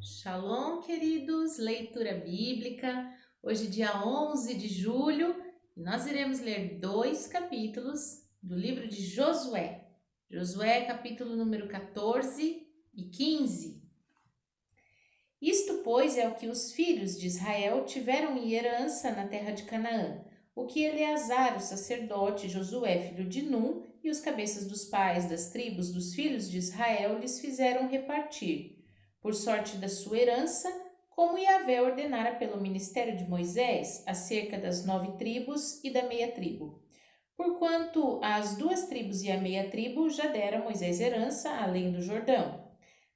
Shalom, queridos, leitura bíblica. Hoje, dia 11 de julho, nós iremos ler 2 capítulos do livro de Josué. Josué, capítulo número 14 e 15. Isto, pois, é o que os filhos de Israel tiveram em herança na terra de Canaã, o que Eleazar, o sacerdote, Josué, filho de Num, e os cabeças dos pais das tribos dos filhos de Israel lhes fizeram repartir, por sorte da sua herança, como Yahvé ordenara pelo ministério de Moisés, acerca das 9 tribos e da meia tribo. Porquanto as 2 tribos e a meia tribo já dera Moisés herança além do Jordão.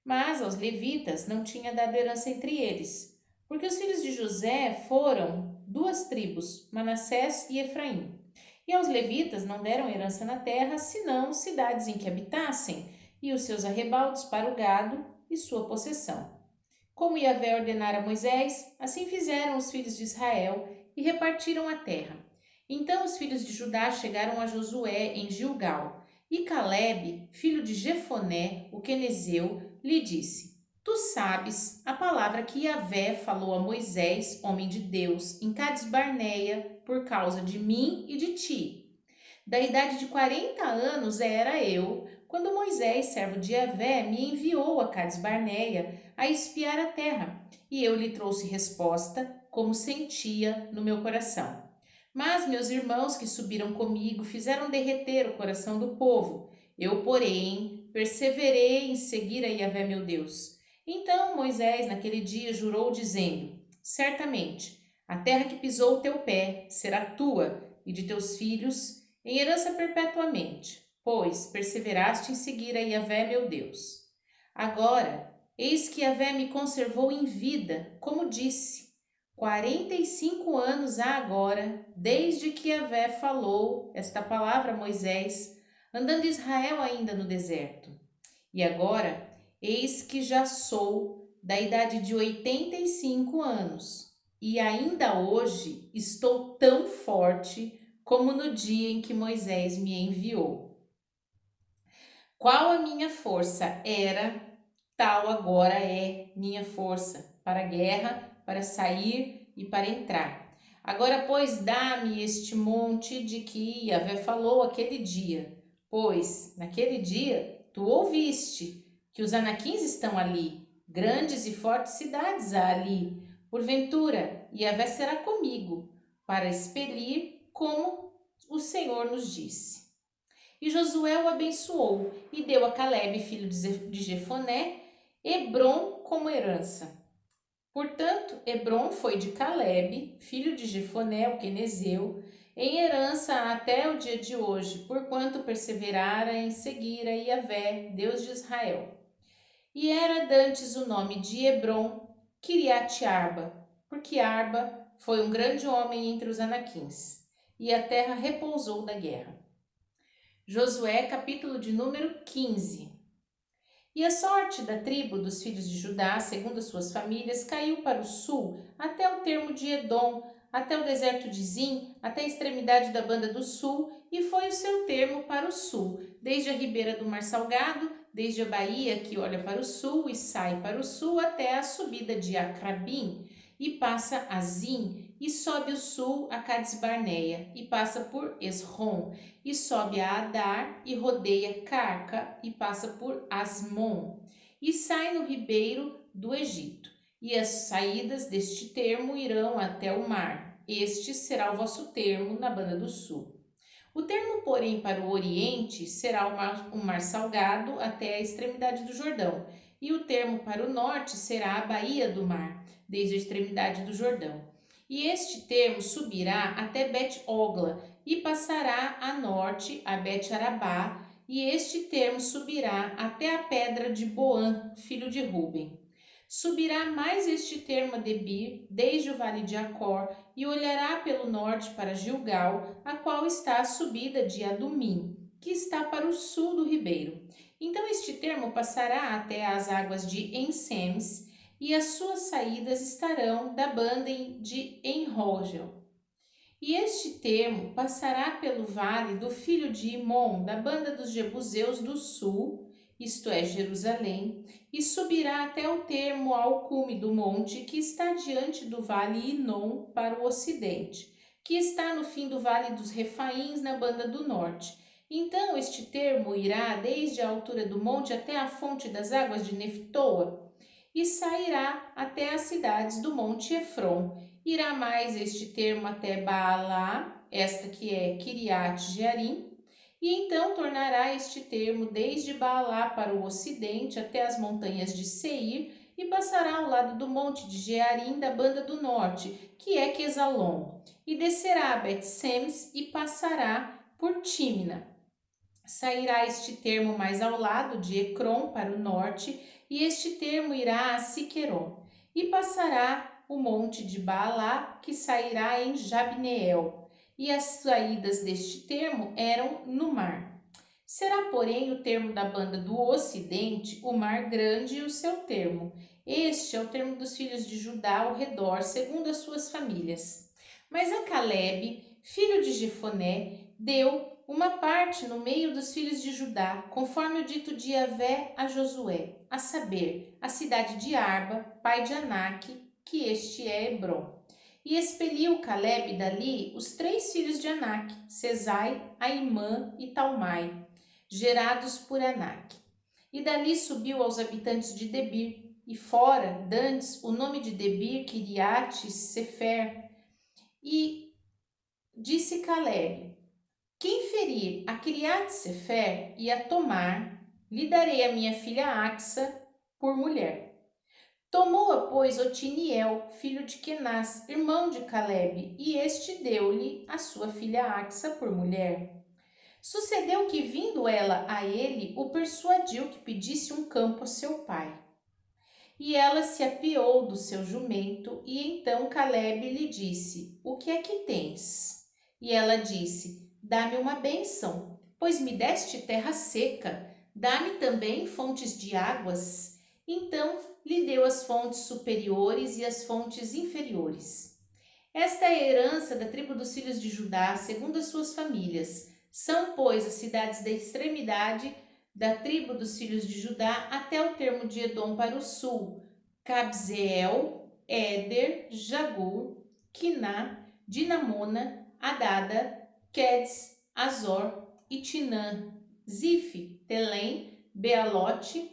Mas aos levitas não tinha dado herança entre eles, porque os filhos de José foram 2 tribos, Manassés e Efraim. E aos levitas não deram herança na terra, senão cidades em que habitassem, e os seus arrebaldos para o gado e sua possessão. Como Yahvé ordenara a Moisés, assim fizeram os filhos de Israel e repartiram a terra. Então os filhos de Judá chegaram a Josué em Gilgal, e Calebe, filho de Jefoné, o quenezeu, lhe disse: Tu sabes a palavra que Yahvé falou a Moisés, homem de Deus, em Cades Barneia, por causa de mim e de ti. Da idade de 40 anos era eu, quando Moisés, servo de Yahvé, me enviou a Cades Barneia a espiar a terra, e eu lhe trouxe resposta, como sentia no meu coração. Mas meus irmãos que subiram comigo fizeram derreter o coração do povo. Eu, porém, perseverei em seguir a Yahvé meu Deus. Então Moisés, naquele dia, jurou, dizendo: Certamente, a terra que pisou o teu pé será tua e de teus filhos em herança perpetuamente, pois perseveraste em seguir a Yahvé meu Deus. Agora, eis que Yahvé me conservou em vida, como disse. 45 anos há agora, desde que Yahvé falou esta palavra a Moisés, andando Israel ainda no deserto. E agora, eis que já sou da idade de 85 anos, e ainda hoje estou tão forte como no dia em que Moisés me enviou. Qual a minha força era, tal agora é minha força para a guerra, para sair e para entrar. Agora, pois, dá-me este monte de que Yahvé falou aquele dia, pois naquele dia tu ouviste que os anaquins estão ali, grandes e fortes cidades há ali. Porventura, Yahvé será comigo, para expelir como o Senhor nos disse. E Josué o abençoou e deu a Calebe, filho de Jefoné, Hebrom como herança. Portanto, Hebrom foi de Calebe, filho de Jefoné, o quenezeu, em herança até o dia de hoje, porquanto perseverara em seguir a Yahvé, Deus de Israel. E era dantes o nome de Hebrom, Kiriat Arba, porque Arba foi um grande homem entre os anaquins, e a terra repousou da guerra. Josué, capítulo de número 15. E a sorte da tribo dos filhos de Judá, segundo as suas famílias, caiu para o sul, até o termo de Edom, até o deserto de Zim, até a extremidade da banda do sul, e foi o seu termo para o sul, desde a ribeira do Mar Salgado, desde a baía que olha para o sul e sai para o sul, até a subida de Acrabim, e passa a Zim, e sobe o sul a Cades Barneia, e passa por Esrom, e sobe a Adar, e rodeia Carca, e passa por Asmon, e sai no ribeiro do Egito. E as saídas deste termo irão até o mar. Este será o vosso termo na banda do sul. O termo, porém, para o oriente será o mar Salgado até a extremidade do Jordão, e o termo para o norte será a baía do mar, desde a extremidade do Jordão. E este termo subirá até Bet-Ogla e passará a norte a Bet-Arabá, e este termo subirá até a pedra de Boã, filho de Ruben. Subirá mais este termo a Debir, desde o vale de Acor, e olhará pelo norte para Gilgal, a qual está a subida de Adumim, que está para o sul do ribeiro. Então este termo passará até as águas de Ensemes, e as suas saídas estarão da banda de Enrogel. E este termo passará pelo vale do filho de Imom, da banda dos Jebuseus do sul, isto é, Jerusalém, e subirá até o termo ao cume do monte que está diante do vale Inom para o ocidente, que está no fim do vale dos Refaíns na banda do norte. Então este termo irá desde a altura do monte até a fonte das águas de Neftoa, e sairá até as cidades do monte Efron. Irá mais este termo até Baalá, esta que é Kiriat Jearim, e então tornará este termo desde Baalá para o ocidente até as montanhas de Seir e passará ao lado do monte de Jearim da banda do norte, que é Quesalon, e descerá a Bet-Semes e passará por Tímina. Sairá este termo mais ao lado de Ecrom para o norte, e este termo irá a Siqueron, e passará o monte de Baalá, que sairá em Jabneel, e as saídas deste termo eram no mar. Será, porém, o termo da banda do ocidente, o mar grande e o seu termo. Este é o termo dos filhos de Judá ao redor, segundo as suas famílias. Mas a Calebe, filho de Jefoné, deu uma parte no meio dos filhos de Judá, conforme o dito de Yahvé a Josué, a saber, a cidade de Arba, pai de Anak, que este é Hebron. E expeliu Calebe dali os 3 filhos de Anak, Sesai, Aimã e Talmai, gerados por Anak. E dali subiu aos habitantes de Debir, e fora, dantes, o nome de Debir, Kiriat, Sefer. E disse Calebe: quem ferir a Kiriat Sefer e a tomar, lhe darei a minha filha Axa por mulher. Tomou-a, pois, Otiniel, filho de Kenaz, irmão de Calebe, e este deu-lhe a sua filha Axa por mulher. Sucedeu que, vindo ela a ele, o persuadiu que pedisse um campo a seu pai. E ela se apeou do seu jumento, e então Calebe lhe disse: o que é que tens? E ela disse: dá-me uma bênção, pois me deste terra seca, dá-me também fontes de águas. Então lhe deu as fontes superiores e as fontes inferiores. Esta é a herança da tribo dos filhos de Judá, segundo as suas famílias. São, pois, as cidades da extremidade da tribo dos filhos de Judá até o termo de Edom para o sul: Cabzeel, Éder, Jagur, Quiná, Dinamona, Adada, Quedes, Azor, Itinã, Zif, Telém, Bealote,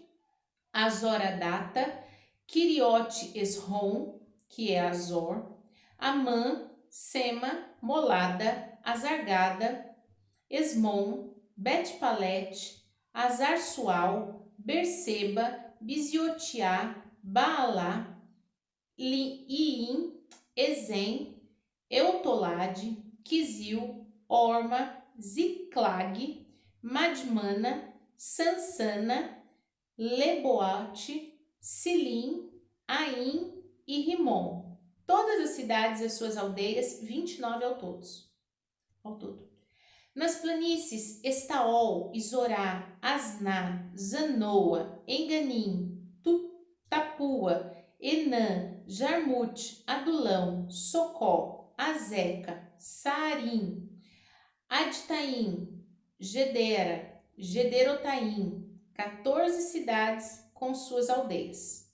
Azoradata, Quiriote Esrom, que é Azor, Amã, Sema, Molada, Azargada, Esmon, Bet-Palete, Azar-Sual, Berseba, Biziotiá, Baalá, Iim, Ezem, Eutolade, Quizil, Orma, Ziclag, Madmana, Sansana, Leboate, Silim, Aim e Rimon. Todas as cidades e as suas aldeias, 29 ao todo. Nas planícies, Estaol, Izorá, Asná, Zanoa, Enganim, Tapua, Enã, Jarmute, Adulão, Socó, Azeca, Saarim, Adtaim, Gedera, Gederotaim, 14 cidades com suas aldeias.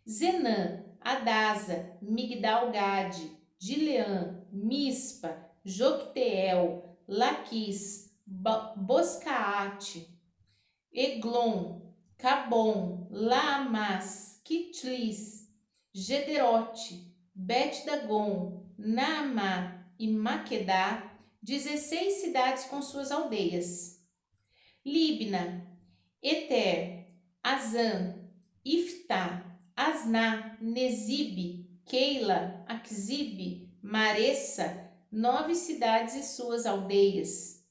Zenã, Adasa, Migdal-Gade, Dileã, Mispa, Jocteel, Laquis, Boscaate, Eglon, Cabom, Laamas, Kitlis, Gederote, Bet-Dagon, Naamá e Maquedá, 16 cidades com suas aldeias. Libna, Eter, Azan, Iftá, Asná, Nezibe, Keila, Aquzibe, Maressa, 9 cidades e suas aldeias.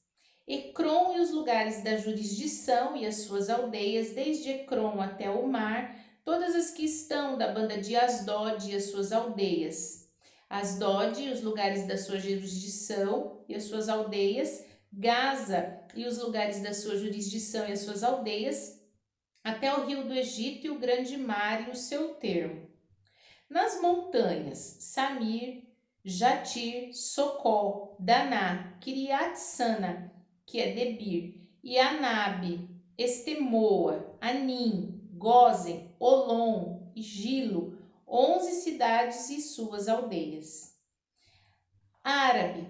Ecrom e os lugares da jurisdição e as suas aldeias, desde Ecrom até o mar, todas as que estão da banda de Asdod e as suas aldeias. Asdod e os lugares da sua jurisdição e as suas aldeias, Gaza e os lugares da sua jurisdição e as suas aldeias, até o rio do Egito e o grande mar e o seu termo. Nas montanhas, Samir, Jatir, Socó, Daná, Kiriat Sana, que é Debir, e Anabe, Estemoa, Anim, Gósen, Olom e Gilo, 11 cidades e suas aldeias. Arabe,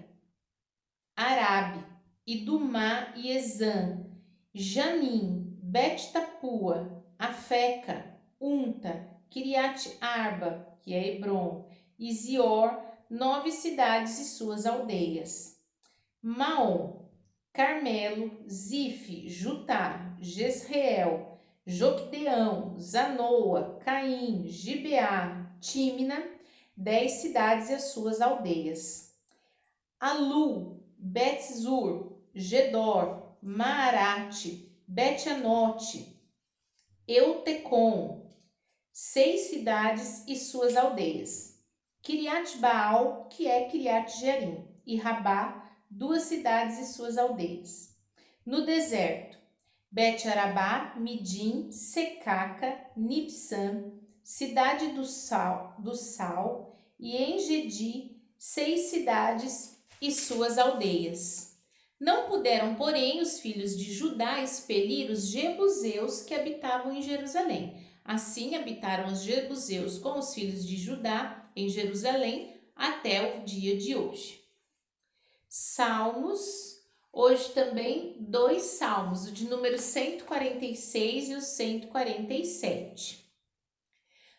Idumá e Ezã, Janim, Bet-Tapua, Afeca, Unta, Kiriat Arba, que é Hebron, e Zior, 9 cidades e suas aldeias. Maom, Carmelo, Zife, Jutá, Jezreel, Joquedeão, Zanoa, Caim, Gibeá, Tímina, 10 cidades e as suas aldeias. Alu, Bet-Zur, Gedor, Maarate, Bet-Anote, Eutecom, 6 cidades e suas aldeias. Kiriat Baal, que é Kiriat Jearim, e Rabá, 2 cidades e suas aldeias. No deserto, Bet-Arabá, Midim, Secaca, Nibsam, cidade do Sal e Engedi, 6 cidades e suas aldeias. Não puderam, porém, os filhos de Judá expelir os jebuseus que habitavam em Jerusalém. Assim habitaram os jebuseus com os filhos de Judá em Jerusalém até o dia de hoje. Salmos, hoje também 2 salmos, o de número 146 e o 147.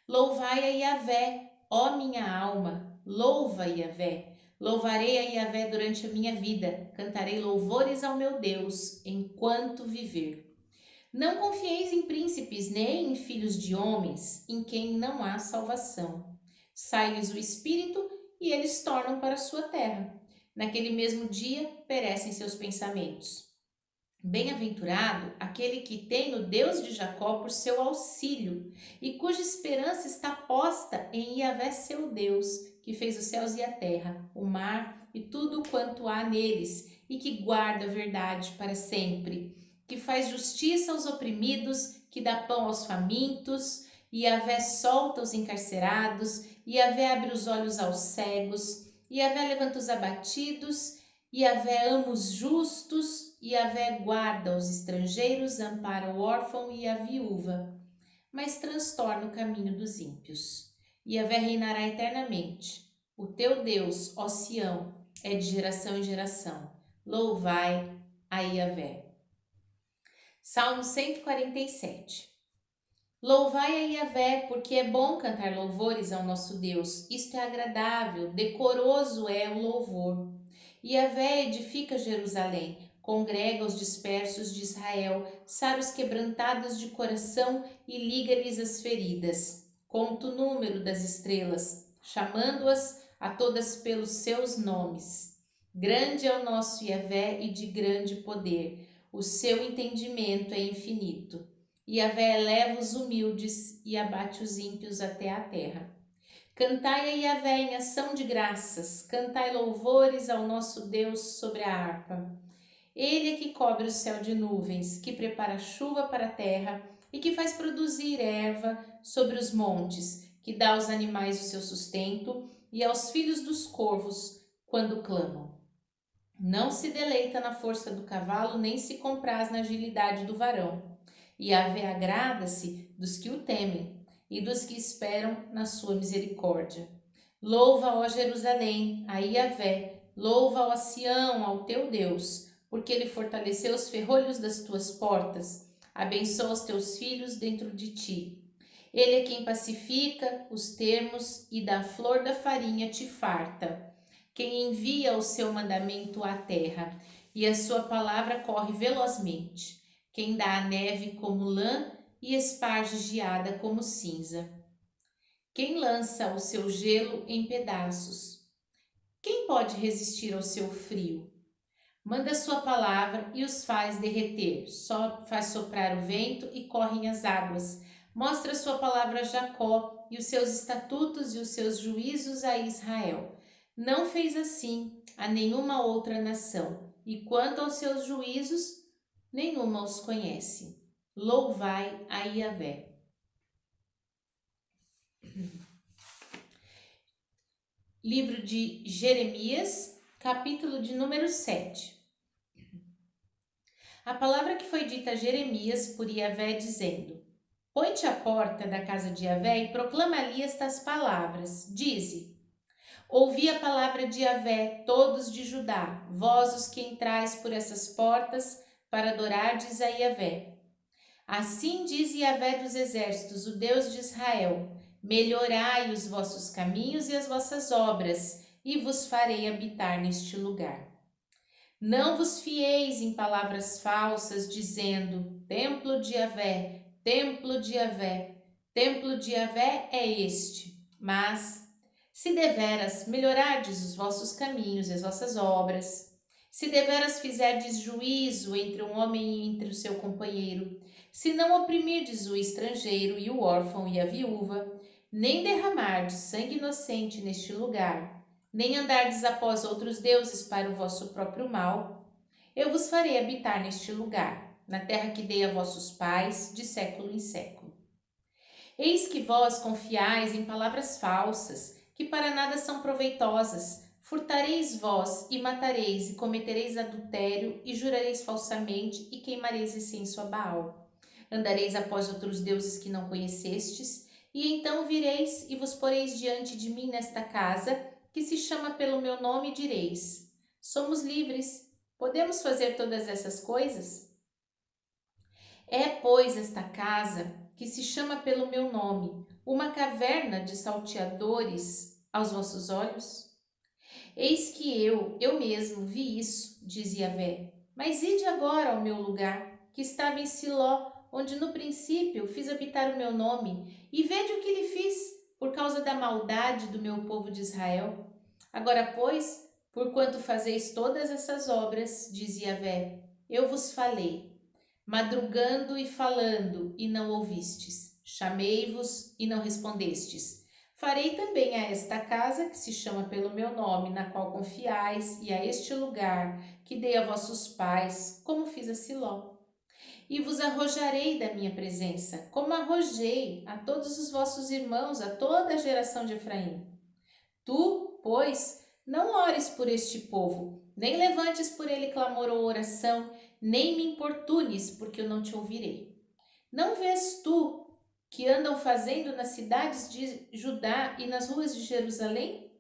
Louvai a Yahvé, ó minha alma, louva Yahvé. Louvarei a Yahvé durante a minha vida, cantarei louvores ao meu Deus enquanto viver. Não confieis em príncipes, nem em filhos de homens, em quem não há salvação. Sai-lhes o espírito e eles tornam para sua terra. Naquele mesmo dia perecem seus pensamentos. Bem-aventurado aquele que tem o Deus de Jacó por seu auxílio e cuja esperança está posta em Yahvé seu Deus, que fez os céus e a terra, o mar e tudo quanto há neles, e que guarda a verdade para sempre, que faz justiça aos oprimidos, que dá pão aos famintos. Yahvé solta os encarcerados, Yahvé abre os olhos aos cegos, Yahvé levanta os abatidos, Yahvé ama os justos, Yahvé guarda os estrangeiros, ampara o órfão e a viúva, mas transtorna o caminho dos ímpios. Yahvé reinará eternamente. O teu Deus, ó Sião, é de geração em geração. Louvai a Yahvé. Salmo 147. Louvai a Yahvé, porque é bom cantar louvores ao nosso Deus. Isto é agradável, decoroso é o louvor. Yahvé edifica Jerusalém, congrega os dispersos de Israel, sara os quebrantados de coração e liga-lhes as feridas. Conta o número das estrelas, chamando-as a todas pelos seus nomes. Grande é o nosso Yahvé e de grande poder, o seu entendimento é infinito. Yahvé eleva os humildes e abate os ímpios até a terra. Cantai a Yahvé em ação de graças, cantai louvores ao nosso Deus sobre a harpa. Ele é que cobre o céu de nuvens, que prepara chuva para a terra e que faz produzir erva sobre os montes, que dá aos animais o seu sustento e aos filhos dos corvos quando clamam. Não se deleita na força do cavalo, nem se compraz na agilidade do varão. Yahvé agrada-se dos que o temem e dos que esperam na sua misericórdia. Louva, ó Jerusalém, a Yahvé, louva, ó Sião, ao teu Deus, porque ele fortaleceu os ferrolhos das tuas portas, abençoa os teus filhos dentro de ti. Ele é quem pacifica os termos e da flor da farinha te farta, quem envia o seu mandamento à terra, e a sua palavra corre velozmente, quem dá a neve como lã e esparge geada como cinza. Quem lança o seu gelo em pedaços? Quem pode resistir ao seu frio? Manda sua palavra e os faz derreter, só faz soprar o vento e correm as águas. Mostra sua palavra a Jacó e os seus estatutos e os seus juízos a Israel. Não fez assim a nenhuma outra nação, e quanto aos seus juízos, nenhuma os conhece. Louvai a Yahvé. Livro de Jeremias, capítulo de número 7. A palavra que foi dita a Jeremias por Yahvé, dizendo: Põe-te à porta da casa de Yahvé e proclama ali estas palavras. Dize: Ouvi a palavra de Yahvé, todos de Judá, vós os que entrais por essas portas, para adorardes a Yahvé. Assim diz Yahvé dos exércitos, o Deus de Israel: Melhorai os vossos caminhos e as vossas obras, e vos farei habitar neste lugar. Não vos fieis em palavras falsas, dizendo: Templo de Yahvé, templo de Yahvé, templo de Yahvé é este. Mas, se deveras melhorardes os vossos caminhos e as vossas obras, se deveras fizerdes juízo entre um homem e entre o seu companheiro, se não oprimirdes o estrangeiro e o órfão e a viúva, nem derramardes sangue inocente neste lugar, nem andardes após outros deuses para o vosso próprio mal, eu vos farei habitar neste lugar, na terra que dei a vossos pais, de século em século. Eis que vós confiais em palavras falsas, que para nada são proveitosas. Furtareis vós e matareis, e cometereis adultério, e jurareis falsamente, e queimareis incenso a Baal. Andareis após outros deuses que não conhecestes, e então vireis e vos poreis diante de mim nesta casa, que se chama pelo meu nome, e direis: Somos livres, podemos fazer todas essas coisas? É, pois, esta casa, que se chama pelo meu nome, uma caverna de salteadores aos vossos olhos? Eis que eu mesmo vi isso, dizia Yahvé. Mas ide agora ao meu lugar, que estava em Siló, onde no princípio fiz habitar o meu nome, e vede o que lhe fiz, por causa da maldade do meu povo de Israel. Agora, pois, porquanto fazeis todas essas obras, dizia Yahvé, eu vos falei, madrugando e falando, e não ouvistes. Chamei-vos e não respondestes. Farei também a esta casa, que se chama pelo meu nome, na qual confiais, e a este lugar, que dei a vossos pais, como fiz a Siló. E vos arrojarei da minha presença, como arrojei a todos os vossos irmãos, a toda a geração de Efraim. Tu, pois, não ores por este povo, nem levantes por ele clamor ou oração, nem me importunes, porque eu não te ouvirei. Não vês tu que andam fazendo nas cidades de Judá e nas ruas de Jerusalém?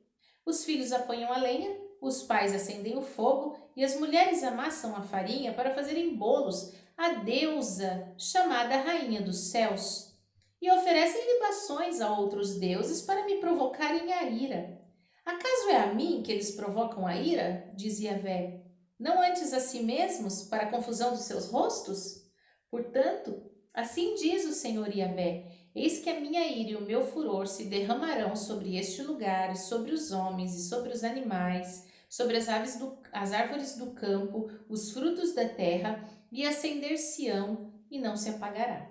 Os filhos apanham a lenha, os pais acendem o fogo e as mulheres amassam a farinha para fazerem bolos à deusa chamada Rainha dos Céus. E oferecem libações a outros deuses para me provocarem a ira. Acaso é a mim que eles provocam a ira? Dizia Yahvé. Não antes a si mesmos, para a confusão dos seus rostos? Portanto, assim diz o Senhor Yahvé, eis que a minha ira e o meu furor se derramarão sobre este lugar, e sobre os homens e sobre os animais, sobre as árvores do campo, os frutos da terra, e acender-se-ão e não se apagará.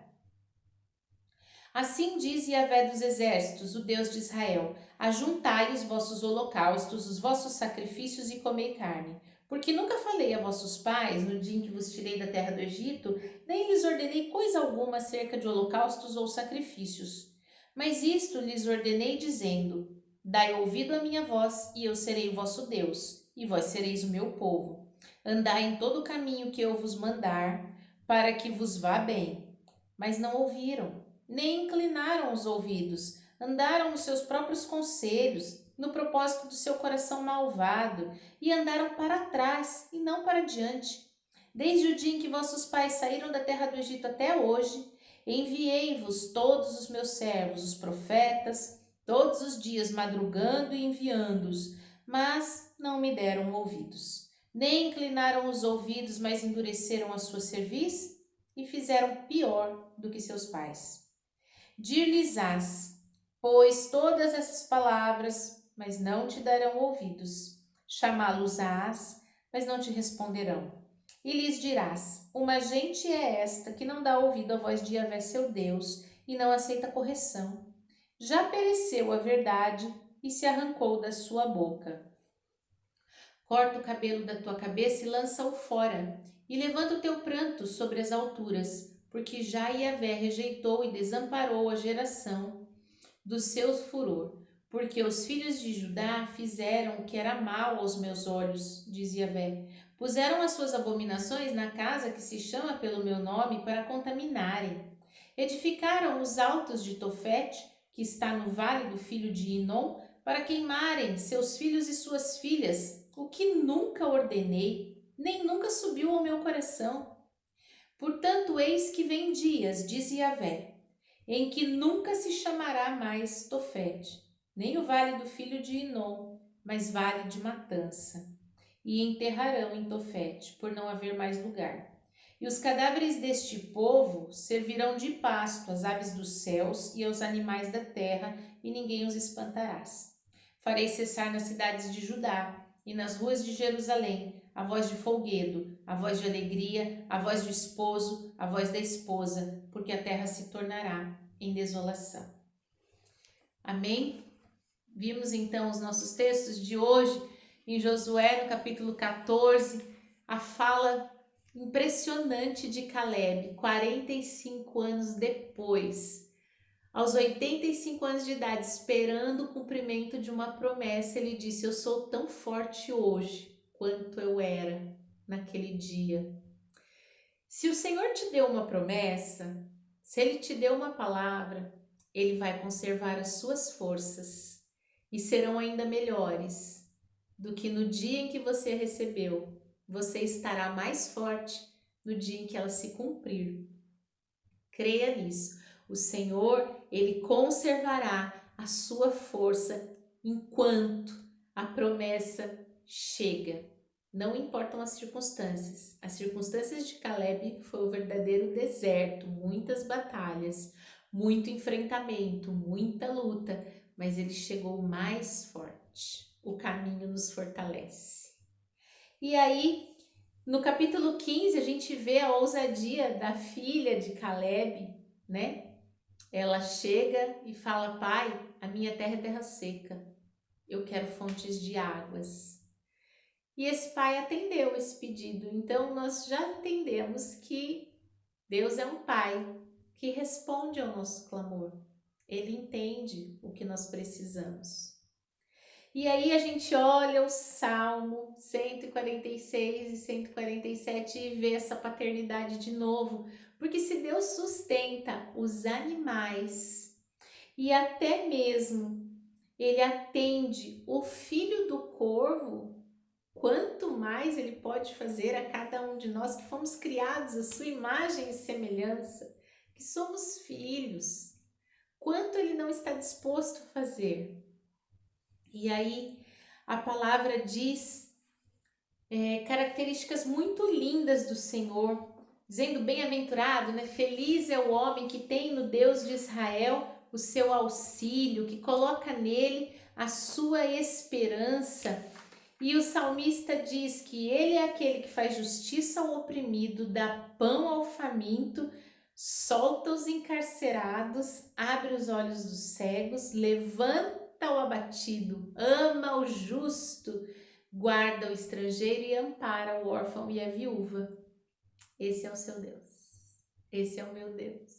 Assim diz Yahvé dos exércitos, o Deus de Israel: ajuntai os vossos holocaustos, os vossos sacrifícios e comei carne. Porque nunca falei a vossos pais, no dia em que vos tirei da terra do Egito, nem lhes ordenei coisa alguma acerca de holocaustos ou sacrifícios. Mas isto lhes ordenei, dizendo: dai ouvido à minha voz, e eu serei o vosso Deus, e vós sereis o meu povo. Andai em todo o caminho que eu vos mandar, para que vos vá bem. Mas não ouviram, nem inclinaram os ouvidos, andaram nos seus próprios conselhos, no propósito do seu coração malvado, e andaram para trás e não para diante. Desde o dia em que vossos pais saíram da terra do Egito até hoje, enviei-vos todos os meus servos, os profetas, todos os dias madrugando e enviando-os, mas não me deram ouvidos. Nem inclinaram os ouvidos, mas endureceram a sua cerviz e fizeram pior do que seus pais. Dir-lhes-ás, pois, todas essas palavras, mas não te darão ouvidos. Chamá-los-ás, mas não te responderão. E lhes dirás: uma gente é esta que não dá ouvido à voz de Yahvé seu Deus e não aceita correção. Já pereceu a verdade e se arrancou da sua boca. Corta o cabelo da tua cabeça e lança-o fora, e levanta o teu pranto sobre as alturas, porque já Yahvé rejeitou e desamparou a geração do seu furor, Porque os filhos de Judá fizeram o que era mal aos meus olhos, diz Yahvé. Puseram as suas abominações na casa que se chama pelo meu nome para contaminarem. Edificaram os altos de Tofete, que está no vale do filho de Inom, para queimarem seus filhos e suas filhas, o que nunca ordenei, nem nunca subiu ao meu coração. Portanto, eis que vem dias, diz Yahvé, em que nunca se chamará mais Tofete, nem o vale do filho de Inom, mas vale de matança. E enterrarão em Tofete, por não haver mais lugar. E os cadáveres deste povo servirão de pasto às aves dos céus e aos animais da terra, e ninguém os espantarás. Farei cessar nas cidades de Judá e nas ruas de Jerusalém a voz de folguedo, a voz de alegria, a voz do esposo, a voz da esposa, porque a terra se tornará em desolação. Amém? Vimos então os nossos textos de hoje em Josué, no capítulo 14, a fala impressionante de Caleb, 45 anos depois, aos 85 anos de idade, esperando o cumprimento de uma promessa, ele disse: eu sou tão forte hoje quanto eu era naquele dia. Se o Senhor te deu uma promessa, se Ele te deu uma palavra, Ele vai conservar as suas forças e serão ainda melhores do que no dia em que você recebeu. Você estará mais forte no dia em que ela se cumprir. Creia nisso. O Senhor, Ele conservará a sua força enquanto a promessa chega. Não importam as circunstâncias. As circunstâncias de Caleb foi o verdadeiro deserto, muitas batalhas, muito enfrentamento, muita luta, mas ele chegou mais forte. O caminho nos fortalece. E aí, no capítulo 15, a gente vê a ousadia da filha de Caleb, né? Ela chega e fala: pai, a minha terra é terra seca, eu quero fontes de águas. E esse pai atendeu esse pedido. Então nós já entendemos que Deus é um pai que responde ao nosso clamor. Ele entende o que nós precisamos. E aí a gente olha o Salmo 146 e 147 e vê essa paternidade de novo. Porque se Deus sustenta os animais e até mesmo Ele atende o filho do corvo, quanto mais Ele pode fazer a cada um de nós que fomos criados à sua imagem e semelhança, que somos filhos. Quanto Ele não está disposto a fazer? E aí a palavra diz características muito lindas do Senhor, dizendo: bem-aventurado, né? Feliz é o homem que tem no Deus de Israel o seu auxílio, que coloca nele a sua esperança. E o salmista diz que ele é aquele que faz justiça ao oprimido, dá pão ao faminto, solta os encarcerados, abre os olhos dos cegos, levanta o abatido, ama o justo, guarda o estrangeiro e ampara o órfão e a viúva. Esse é o seu Deus. Esse é o meu Deus.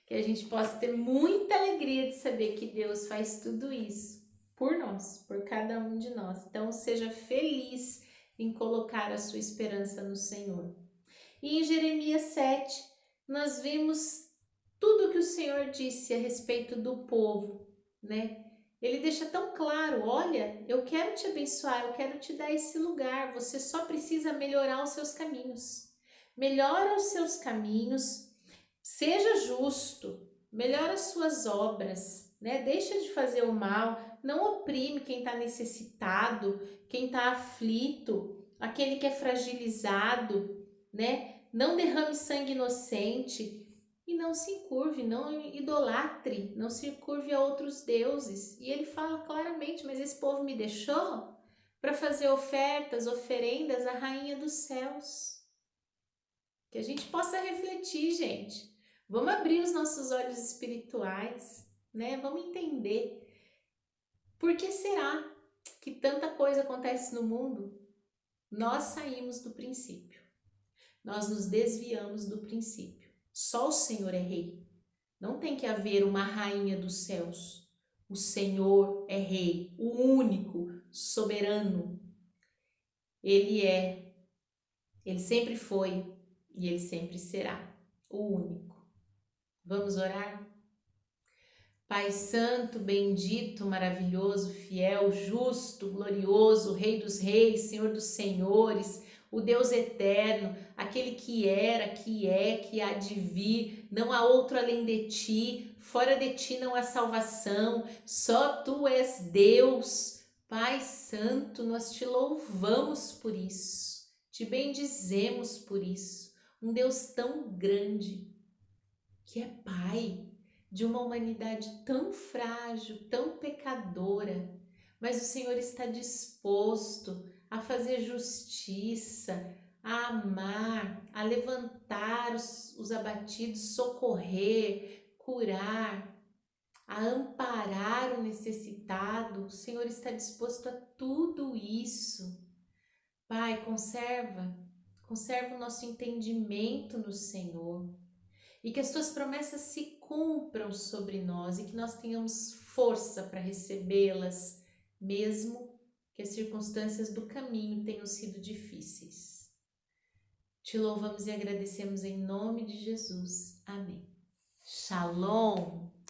Que a gente possa ter muita alegria de saber que Deus faz tudo isso por nós, por cada um de nós. Então, seja feliz em colocar a sua esperança no Senhor. E em Jeremias 7, nós vimos tudo que o Senhor disse a respeito do povo, né? Ele deixa tão claro: olha, eu quero te abençoar, eu quero te dar esse lugar, você só precisa melhorar os seus caminhos. Melhora os seus caminhos, seja justo, melhora as suas obras, né? Deixa de fazer o mal, não oprime quem está necessitado, quem está aflito, aquele que é fragilizado, né? Não derrame sangue inocente. E não se encurve, não idolatre, não se curve a outros deuses. E ele fala claramente: mas esse povo me deixou para fazer ofertas, oferendas à rainha dos céus. Que a gente possa refletir, gente. Vamos abrir os nossos olhos espirituais, né? Vamos entender. Por que será que tanta coisa acontece no mundo? Nós saímos do princípio. Nós nos desviamos do princípio. Só o Senhor é rei. Não tem que haver uma rainha dos céus. O Senhor é Rei, o único, soberano. Ele é, Ele sempre foi e Ele sempre será o único. Vamos orar? Pai Santo, bendito, maravilhoso, fiel, justo, glorioso, Rei dos reis, Senhor dos senhores, o Deus eterno, aquele que era, que é, que há de vir, não há outro além de ti, fora de ti não há salvação, só tu és Deus. Pai Santo, nós te louvamos por isso, te bendizemos por isso, um Deus tão grande, que é Pai de uma humanidade tão frágil, tão pecadora, mas o Senhor está disposto a fazer justiça, a amar, a levantar os abatidos, socorrer, curar, a amparar o necessitado. O Senhor está disposto a tudo isso. Pai, conserva o nosso entendimento no Senhor. E que as tuas promessas se cumpram sobre nós e que nós tenhamos força para recebê-las, mesmo que as circunstâncias do caminho tenham sido difíceis. Te louvamos e agradecemos em nome de Jesus. Amém. Shalom!